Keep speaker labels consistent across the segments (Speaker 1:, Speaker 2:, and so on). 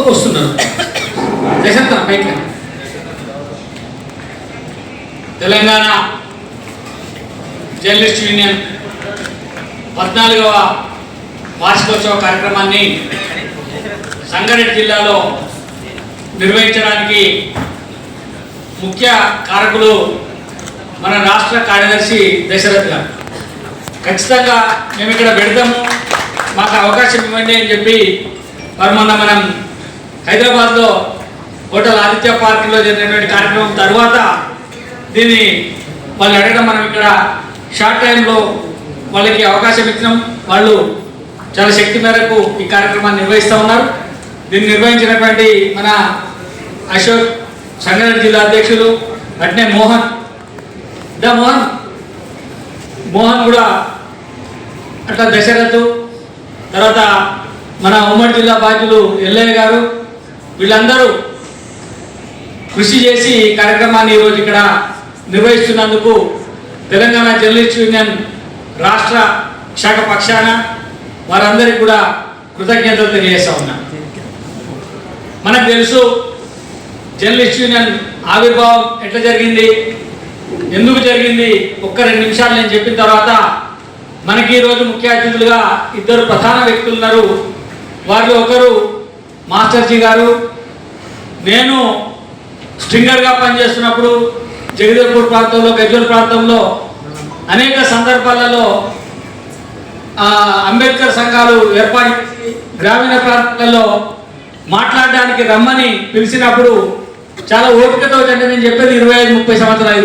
Speaker 1: వస్తున్నారు. దశంతరం పైకి Telangana journalist union 14వ వార్షికోత్సవ కార్యక్రమాన్ని సంగారెడ్డి జిల్లాలో నిర్వహించడానికి ముఖ్య కారకులు మన రాష్ట్ర కార్యదర్శి దశరథ్ గారు. ఖచ్చితంగా మేము ఇక్కడ పెడతాము, మాకు అవకాశం ఇవ్వండి అని చెప్పి మనం హైదరాబాద్లో హోటల్ ఆదిత్య పార్క్లో జరిగినటువంటి కార్యక్రమం తర్వాత దీన్ని వాళ్ళు అడగడం, మనం ఇక్కడ షార్ట్ టైంలో వాళ్ళకి అవకాశం ఇచ్చినాం. వాళ్ళు చాలా శక్తి మేరకు ఈ కార్యక్రమాన్ని నిర్వహిస్తూ ఉన్నారు. దీన్ని నిర్వహించినటువంటి మన అశోక్ సంగారెడ్డి జిల్లా అధ్యక్షులు, అట్నే మోహన్ కూడా, అట్లా దశరథ్, తర్వాత మన ఉమ్మడి జిల్లా బాధ్యులు ఎల్లయ్య గారు, వీళ్ళందరూ కృషి చేసి ఈ కార్యక్రమాన్ని ఈరోజు ఇక్కడ నిర్వహిస్తున్నందుకు తెలంగాణ జర్నలిస్ట్ యూనియన్ రాష్ట్ర శాఖ పక్షాన వారందరికీ కూడా కృతజ్ఞతలు తెలియజేస్తా ఉన్నాను. మనకు తెలుసు జర్నలిస్ట్ యూనియన్ ఆవిర్భావం ఎట్లా జరిగింది, ఎందుకు జరిగింది, ఒక్క 2 నిమిషాలు నేను చెప్పిన తర్వాత మనకి ఈరోజు ముఖ్య అతిథులుగా 2 ప్రధాన వ్యక్తులు ఉన్నారు. వారిలో ఒకరు మాస్టర్జీ గారు. నేను స్ట్రింగర్గా పనిచేస్తున్నప్పుడు జగదేవ్పూర్ ప్రాంతంలో, గజ్వేల్ ప్రాంతంలో అనేక సందర్భాలలో అంబేద్కర్ సంఘాలు ఏర్పాటు చేసి గ్రామీణ ప్రాంతాలలో మాట్లాడడానికి రమ్మని పిలిచినప్పుడు చాలా ఓపికతో, అంటే నేను చెప్పేది 25-30 సంవత్సరాల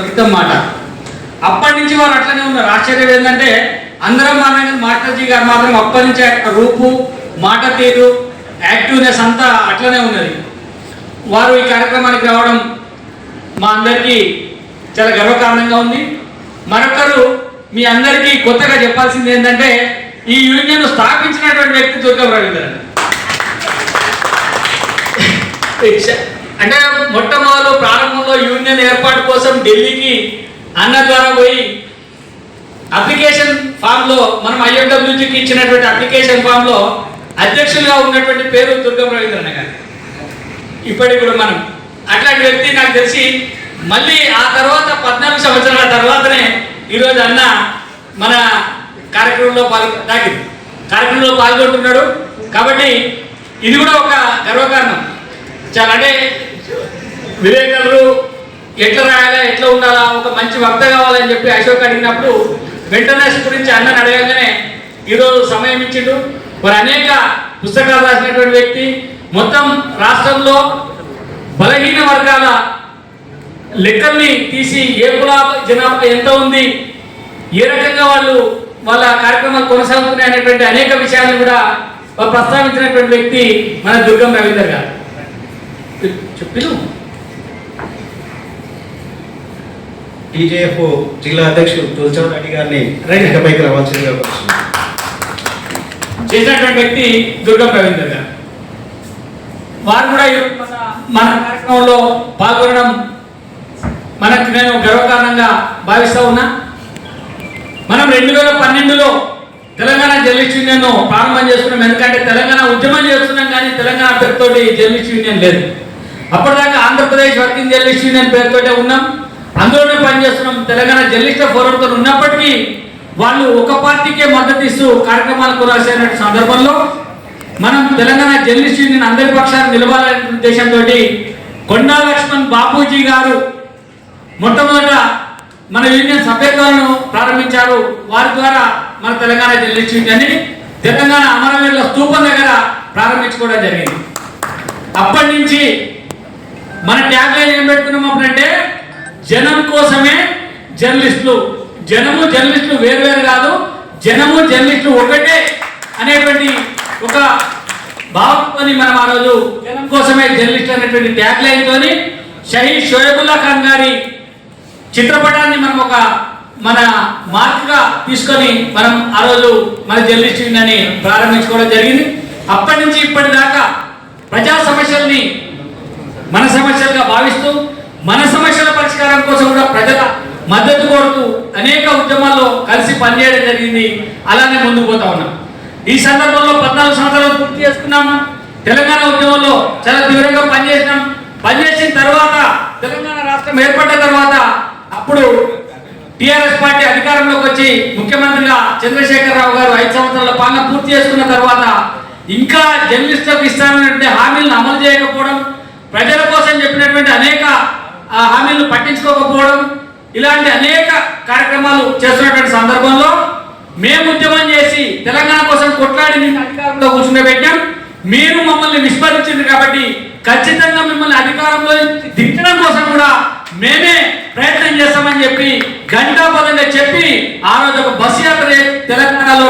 Speaker 1: క్రితం మాట. అప్పటి నుంచి వారు అట్లనే ఉన్నారు. ఆశ్చర్యం ఏంటంటే అందరం మాస్టర్జీ గారు మాత్రం అప్పటి నుంచి రూపు, మాట తీరు, యాక్టివ్నెస్ అంతా అట్లనే ఉన్నది. వారు ఈ కార్యక్రమానికి రావడం మా అందరికీ చాలా గర్వకారణంగా ఉంది. మరొకరు మీ అందరికీ కొత్తగా చెప్పాల్సింది ఏంటంటే ఈ యూనియన్ స్థాపించినటువంటి వ్యక్తి దుర్గం రవీంద్రన్. అంటే మొట్టమొదలు ప్రారంభంలో యూనియన్ ఏర్పాటు కోసం ఢిల్లీకి అన్న ద్వారా పోయి అప్లికేషన్ ఫామ్లో, మనం IFWGకి ఇచ్చినటువంటి అప్లికేషన్ ఫామ్లో అధ్యక్షులుగా ఉన్నటువంటి పేరు దుర్గం రవీంద్రన్ గారు. ఇప్పటికి కూడా మనం అట్లాంటి వ్యక్తి నాకు తెలిసి మళ్ళీ ఆ తర్వాత 14 సంవత్సరాల తర్వాతనే ఈరోజు అన్న మన కార్యక్రమంలో పాల్గొంటున్నాడు. కాబట్టి ఇది కూడా ఒక గర్వకారణం. చాలా అంటే విలేకరులు ఎట్లా రాయాలా, ఎట్లా ఉండాలా, ఒక మంచి వక్త కావాలని చెప్పి అశోక్ అడిగినప్పుడు వెంటనే గురించి అన్నని అడగగానే ఈరోజు సమయం ఇచ్చిండు. మరి అనేక పుస్తకాలు రాసినటువంటి వ్యక్తి, మొత్తం రాష్ట్రంలో బలహీన వర్గాల లెక్కల్ని తీసి ఏ కుల జనాభా ఎంత ఉంది, ఏ రకంగా వాళ్ళ కార్యక్రమాలు కొనసాగుతున్నాయి అనేటువంటి అనేక విషయాలను కూడా ప్రస్తావించినటువంటి వ్యక్తి మన దుర్గం రవీందర్ గారు. చెప్పిను
Speaker 2: TJF జిల్లా అధ్యక్షుడు తులసిరావు రెడ్డి గారిని పైకి రావాల్సిందిగా
Speaker 1: చేసినటువంటి వ్యక్తి దుర్గం రవీందర్ గారు. వారు కూడా మన కార్యక్రమంలో పాల్గొనడం మనకు నేను గర్వకారణంగా భావిస్తూ ఉన్నా. మనం 2012లో తెలంగాణ జర్నలిస్ట్ యూనియన్ ప్రారంభం చేసుకున్నాం. ఎందుకంటే తెలంగాణ ఉద్యమం చేస్తున్నాం, కానీ తెలంగాణ పేరుతోటి జర్నలిస్ట్ యూనియన్ లేదు. అప్పటిదాకా ఆంధ్రప్రదేశ్ వర్కింగ్ జర్నలిస్ట్ యూనియన్ పేరుతోటే ఉన్నాం, అందులోనే పనిచేస్తున్నాం. తెలంగాణ జర్నలిస్ట్ ఫోరంతో ఉన్నప్పటికీ వాళ్ళు ఒక పార్టీకే మద్దతు ఇస్తూ కార్యక్రమాలు కొనసాగిన సందర్భంలో మనం తెలంగాణ జర్నలిస్ట్ యూనియన్ అందరి పక్షాన్ని నిలవాలనే ఉద్దేశంతో కొండా లక్ష్మణ్ బాపూజీ గారు మొట్టమొదట మన యూనియన్ సభ్యత్వాలను ప్రారంభించారు. వారి ద్వారా మన తెలంగాణ జర్నలిస్ట్ యూనియన్ని తెలంగాణ అమరవీరుల స్తూపం దగ్గర ప్రారంభించుకోవడం జరిగింది. అప్పటి నుంచి మన ట్యాగ్ లైన్ ఏం పెట్టుకున్నాం అప్పుడంటే, జనం కోసమే జర్నలిస్టులు, జనము జర్నలిస్టులు వేరువేరు కాదు, జనము జర్నలిస్టులు ఒకటే అనేటువంటి ఒక భావంతోని మనం ఆ రోజు జనం కోసమే జర్నలిస్ట్ అనేటువంటి ట్యాగ్ లైన్ తోని షహీద్ షోయబుల్లా ఖాన్ గారి చిత్రపటాన్ని మనం ఒక మన మార్క్గా తీసుకొని మనం ఆ రోజు మన జర్నలిస్ట్ యూనియన్ని ప్రారంభించుకోవడం జరిగింది. అప్పటి నుంచి ఇప్పటిదాకా ప్రజా సమస్యల్ని మన సమస్యలుగా భావిస్తూ మన సమస్యల పరిష్కారం కోసం కూడా ప్రజల మద్దతు కోరుతూ అనేక ఉద్యమాల్లో కలిసి పనిచేయడం జరిగింది. అలానే ముందుకు పోతా ఉన్నాం. ఈ సందర్భంలో 14 సంవత్సరాలు పూర్తి చేసుకున్నాము. తెలంగాణ ఉద్యమంలో చాలా తీవ్రంగా పనిచేసినాం. పనిచేసిన తర్వాత తెలంగాణ రాష్ట్రం ఏర్పడ్డ తర్వాత అప్పుడు టిఆర్ఎస్ పార్టీ అధికారంలోకి వచ్చి ముఖ్యమంత్రిగా చంద్రశేఖరరావు గారు 5 సంవత్సరాల పాలన పూర్తి చేసుకున్న తర్వాత ఇంకా జర్నలిస్టులకు ఇస్తానటువంటి హామీలను అమలు చేయకపోవడం, ప్రజల కోసం చెప్పినటువంటి అనేక హామీలను పట్టించుకోకపోవడం, ఇలాంటి అనేక కార్యక్రమాలు చేస్తున్నటువంటి సందర్భంలో మేము ఉద్యమం చేసి తెలంగాణ కోసం కొట్లాడి మీకు అధికారంలో కూర్చుండబెట్టాం. మీరు మమ్మల్ని విస్మరించింది కాబట్టి ఖచ్చితంగా మిమ్మల్ని అధికారంలో దించడం కోసం కూడా మేమే ప్రయత్నం చేస్తామని చెప్పి గంటాపదంగా చెప్పి ఆ రోజు ఒక బస్సు యాత్ర తెలంగాణలో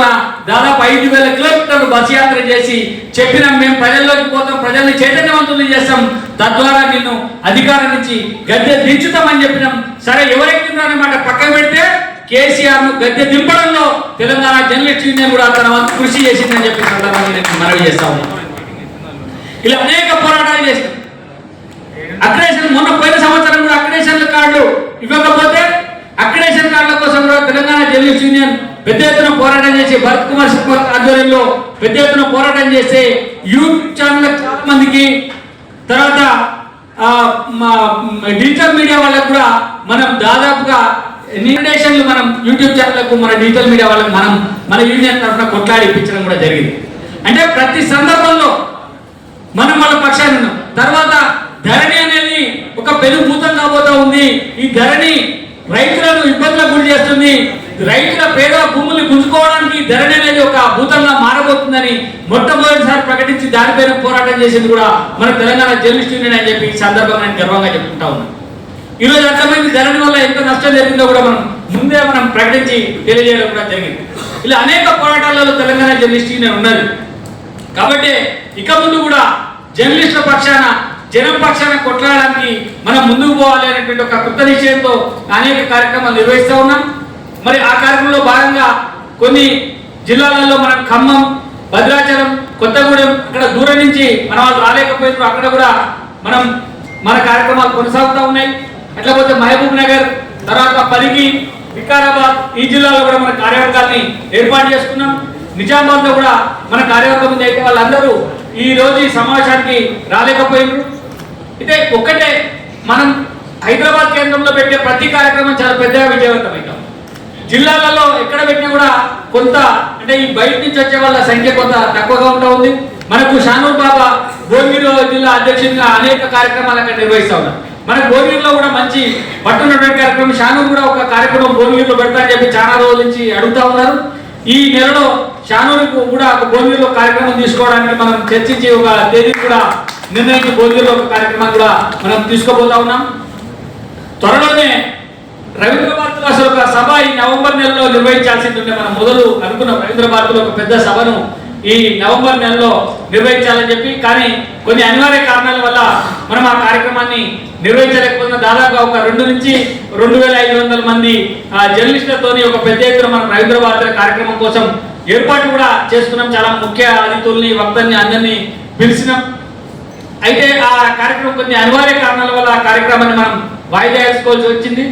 Speaker 1: దాదాపు 5,000 కిలోమీటర్లు బస్సు యాత్ర చేసి చెప్పినాం, మేము ప్రజల్లోకి పోతాం, ప్రజల్ని చైతన్యవంతులు చేస్తాం, తద్వారా నిన్ను అధికారం నుంచి గద్దె దించుతామని చెప్పినాం. సరే, ఎవరెక్కిందనే మాట పక్కన పెడితే కేసీఆర్ ను గద్దె దింపడంలో తెలంగాణ జర్నలిస్ట్ యూనియన్ కూడా తన వంతు కృషి చేసిందని చెప్పి సందర్భంగా నేను మనవి చేస్తా ఉన్నాను. ఇలా అనేక పోరాటాలు చేస్తాం. అక్రిడేషన్ మొన్న పోయిన సంవత్సరం కూడా అక్రిడేషన్ కార్డు ఇవ్వకపోతే అక్రిడేషన్ కార్డుల కోసం కూడా తెలంగాణ జర్నలిస్ట్ యూనియన్ పెద్ద ఎత్తున పోరాటం చేసి భరత్ కుమార్ ఆధ్వర్యంలో పెద్ద ఎత్తున పోరాటం చేస్తే యూట్యూబ్ ఛానల్ చాలా మందికి, తర్వాత డిజిటల్ మీడియా వాళ్ళకు కూడా మనం దాదాపుగా ఇన్విటేషన్లు మనం యూట్యూబ్ ఛానళ్లకు, మన డిజిటల్ మీడియా వాళ్ళకు మనం మన యూనియన్ తరఫున కొట్లాడి ఇప్పించడం కూడా జరిగింది. అంటే ప్రతి సందర్భంలో మనం వాళ్ళ పక్షాన్ని ఉన్నాం. తర్వాత ధరణి అనేది ఒక పెను భూతం కాబోతా ఉంది. ఈ ధరణి రైతులను ఇబ్బందులకు గురి చేస్తుంది. రైతుల పేద భూముల్ని గుంజుకోవడానికి ధరణి అనేది ఒక భూతంగా మారబోతుందని మొట్టమొదటిసారి ప్రకటించి దానిపైన పోరాటం చేసింది కూడా మన తెలంగాణ జర్నలిస్ట్ యూనియన్ అని చెప్పి ఈ సందర్భంగా నేను గర్వంగా చెప్పుకుంటా ఉన్నాను. ఈరోజు అర్థమైంది ధరణి వల్ల ఎంత నష్టం జరిగిందో కూడా మనం ప్రకటించి తెలియజేయడం కూడా జరిగింది. ఇలా అనేక పోరాటాలలో తెలంగాణ జర్నలిస్ట్ యూనియన్ ఉన్నది. కాబట్టి ఇక ముందు కూడా జర్నలిస్టుల పక్షాన, జనం పక్షాన కొట్లాడడానికి మనం ముందుకు పోవాలి అనేటువంటి ఒక కృత నిశ్చయంతో అనేక కార్యక్రమాలు నిర్వహిస్తూ ఉన్నాం. మరి ఆ కార్యక్రమంలో భాగంగా కొన్ని జిల్లాలలో మనం ఖమ్మం, భద్రాచలం, కొత్తగూడెం, అక్కడ దూరం నుంచి మన వాళ్ళు రాలేకపోయినప్పుడు అక్కడ కూడా మన కార్యక్రమాలు కొనసాగుతూ ఉన్నాయి. అట్లా పోతే మహబూబ్ నగర్, తర్వాత పరిగి, వికారాబాద్, ఈ జిల్లాలో కూడా మన కార్యవర్గాన్ని ఏర్పాటు చేసుకున్నాం. నిజామాబాద్లో కూడా మన కార్యవర్గం ఉంది. అయితే వాళ్ళందరూ ఈ రోజు ఈ సమావేశానికి రాలేకపోయినారు. అయితే ఒక్కటే, మనం హైదరాబాద్ కేంద్రంలో పెట్టే ప్రతి కార్యక్రమం చాలా పెద్దగా విజయవంతమవుతాం. జిల్లాలలో ఎక్కడ పెట్టినా కూడా కొంత, అంటే ఈ బయట నుంచి వచ్చే వాళ్ళ సంఖ్య కొంత తక్కువగా ఉంటా ఉంది. మనకు షానూర్ బాబా భువనగిరి జిల్లా అధ్యక్షుడిగా అనేక కార్యక్రమాలు అక్కడ నిర్వహిస్తా ఉన్నారు. మనకు భువనగిరిలో కూడా మంచి పట్టున్నటువంటి కార్యక్రమం, షానూర్ కూడా ఒక కార్యక్రమం భువనగిరిలో పెడతా అని చెప్పి చాలా రోజుల నుంచి అడుగుతా ఉన్నారు. ఈ నెలలో షానూరుకు కూడా ఒక భువనగిరిలో కార్యక్రమం తీసుకోవడానికి మనం చర్చించి ఒక తేదీ కూడా నిర్ణయించి భువనగిరిలో ఒక కార్యక్రమం కూడా మనం తీసుకోబోతా ఉన్నాం. త్వరలోనే రవీంద్ర భారతిలో అసలు ఒక సభ ఈ నవంబర్ నెలలో నిర్వహించాల్సింది ఉండే. మనం మొదలు అనుకున్నాం రవీంద్ర భారతిలో ఒక పెద్ద సభను ఈ నవంబర్ నెలలో నిర్వహించాలని చెప్పి, కానీ కొన్ని అనివార్య కారణాల వల్ల మనం ఆ కార్యక్రమాన్ని నిర్వహించలేకపోతున్న. దాదాపుగా ఒక 2 నుంచి 2,500 మంది జర్నలిస్టులతోని ఒక పెద్ద ఎత్తున మనం రవీంద్ర భారతి కార్యక్రమం కోసం ఏర్పాటు కూడా చేసుకున్నాం. చాలా ముఖ్య అతిథుల్ని, వక్తల్ని అందరినీ పిలిచినాం. అయితే ఆ కార్యక్రమం కొన్ని అనివార్య కారణాల వల్ల ఆ కార్యక్రమాన్ని మనం వాయిదా వేసుకోవాల్సి వచ్చింది.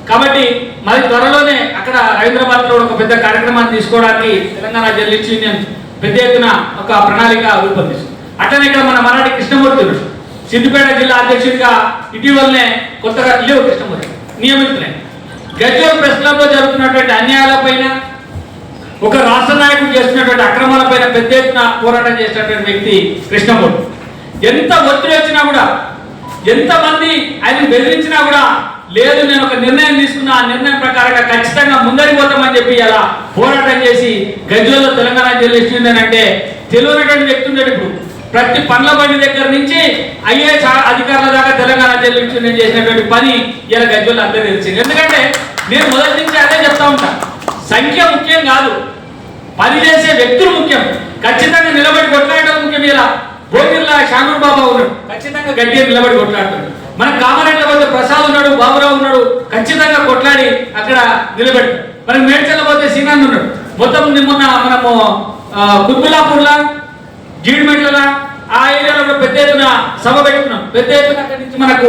Speaker 1: కాబట్టి మరి త్వరలోనే అక్కడ రవీంద్ర భారతిలో ఒక పెద్ద కార్యక్రమాన్ని తీసుకోవడానికి తెలంగాణ జర్నలిస్ట్ యూనియన్ పెద్ద ఎత్తున ఒక ప్రణాళిక రూపొందిస్తుంది. అట్లనే ఇక్కడ మన మరాఠీ కృష్ణమూర్తి సిద్దిపేట జిల్లా అధ్యక్షుడిగా ఇటీవలనే కొత్తగా కృష్ణమూర్తి నియమితులే. గజ్వేల్ ప్రెస్ క్లబ్ లో జరుగుతున్నటువంటి అన్యాయాలపైన, ఒక రాష్ట్ర నాయకుడు చేస్తున్నటువంటి అక్రమాలపైన పెద్ద ఎత్తున పోరాటం చేసినటువంటి వ్యక్తి కృష్ణమూర్తి. ఎంత ఒత్తిడి వచ్చినా కూడా, ఎంతమంది ఆయన బెదిరించినా కూడా, లేదు నేను ఒక నిర్ణయం తీసుకున్నా, ఆ నిర్ణయం ప్రకారంగా ఖచ్చితంగా ముందరికి పోతామని చెప్పి అలా పోరాటం చేసి గజ్వేల్లో తెలంగాణ జర్నలిస్ట్ యూనియన్ అంటే తెలియనటువంటి వ్యక్తి ఉన్నాడు. ఇప్పుడు ప్రతి పండ్ల బండి దగ్గర నుంచి ఐఏఎస్ అధికారుల దాకా తెలంగాణ జర్నలిస్ట్ యూనియన్ చేసినటువంటి పని ఇలా గజ్వేల్లో అందరూ తెలిసింది. ఎందుకంటే నేను మొదటి నుంచి అదే చెప్తా ఉంటా, సంఖ్య ముఖ్యం కాదు, పనిచేసే వ్యక్తులు ముఖ్యం. ఖచ్చితంగా నిలబడి కొట్లాడటం ముఖ్యం. ఇలా భోగిర్లా షానూర్ బాబా ఉన్నాడు, ఖచ్చితంగా గట్టిగా నిలబడి కొట్లాడుతాడు. మన కామారెడ్డిలో పోతే ప్రసాద్ ఉన్నాడు, బాబురావు ఉన్నాడు, ఖచ్చితంగా కొట్లాడి అక్కడ నిలబెట్టాడు. మనకి మేడ్చల్లో పోతే శ్రీనాథ్ ఉన్నాడు. మొత్తం మొన్న మనము కుత్బుల్లాపూర్లా, జీడిమెట్ల ఆ ఏరియాలో కూడా పెద్ద ఎత్తున సభ పెట్టుకున్నాం. పెద్ద ఎత్తున అక్కడి నుంచి మనకు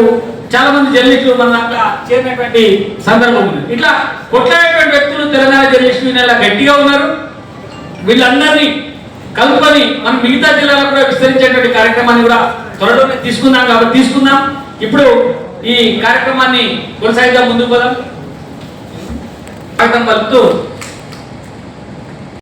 Speaker 1: చాలా మంది జర్నలిస్టులు మన దాంట్లో చేరినటువంటి సందర్భం ఉంది. ఇట్లా కొట్లాడేటువంటి వ్యక్తులు తెలంగాణ జర్నలిస్ట్ యూనియన్ గట్టిగా ఉన్నారు. వీళ్ళందరినీ కలుపుకొని మనం మిగతా జిల్లాలకు కూడా విస్తరించేటువంటి కార్యక్రమాన్ని కూడా త్వరలోనే తీసుకుందాం కాబట్టి తీసుకుందాం. ఇప్పుడు ఈ కార్యక్రమాన్ని కొనసాగిద్దాం, ముందుకు పోదాం. స్వాగతం పలుకుతూ